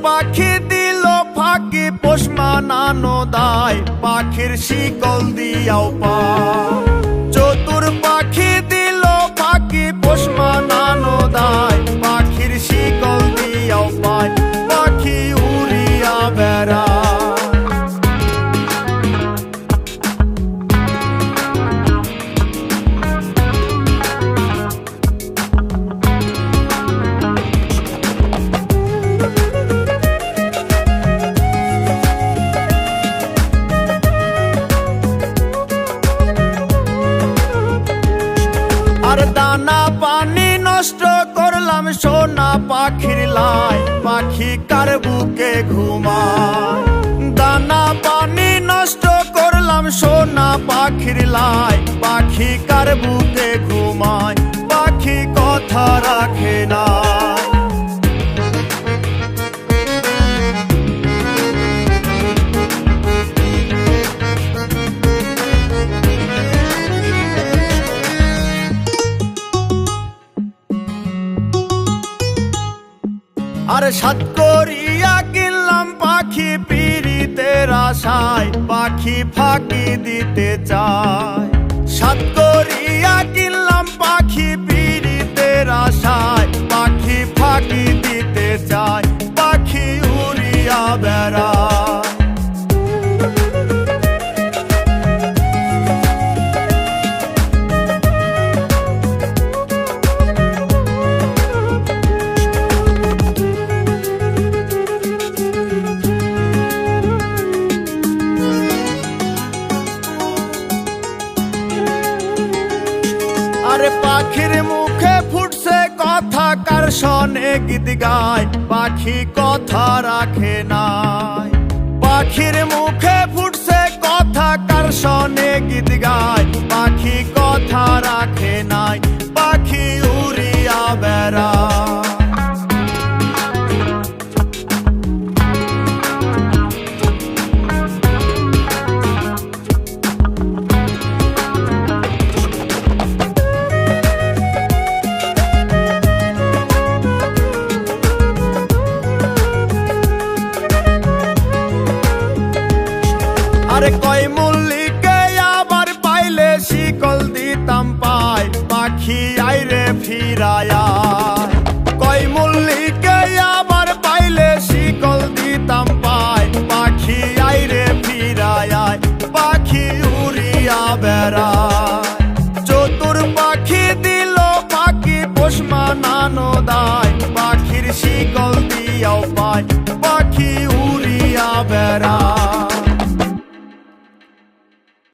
পাখি দিল ফাঁকি পোষ মানানো দায়, পাখির শিকল দিয়াও পায়। চতুর পাখি দিল ফাঁকি পোষ মানানো দায়, পাখির শিকল দিয়াও পায়, পাখি উড়িয়া বেড়ায়। আর দানা পানি নষ্ট করলাম সোনা পাখির লাই, পাখি কার বুকে ঘুমায়। দানা পানি নষ্ট করলাম সোনা পাখির লাই, পাখি কার বুকে ঘুমায়, পাখি কথা রাখে না। আর সাত করিয়া কিনলাম পাখি পীড়িতের আশায়, পাখি ফাঁকি দিতে চায়। সাত করিয়া কিনলাম পাখি পীড়িতের আশায়, পাখি ফাঁকি দিতে চায়, পাখি উড়িয়া বেড়ায়। আরে পাখির মুখে ফুটছে কথা, কার শোনে গীত গায়, পাখি কথা রাখে নাই। পাখির মুখে ফুটছে কথা, কার শোনে গীত গায়, পাখি কথা রাখে নাই, পাখি উড়িয়া বেড়ায়। আরে কয় মল্লিকে আবার পাইলে শিকল দিতাম পায়, পাখি আইরে ফিরায়া। কয় মল্লিকে আবার পাইলে শিকল দিতাম পায়, পাখি আইরে ফিরায়া, পাখি উড়িয়া বেড়ায়। চতুর পাখি দিল ফাঁকি পোষ মানানো দায়, পাখির শিকল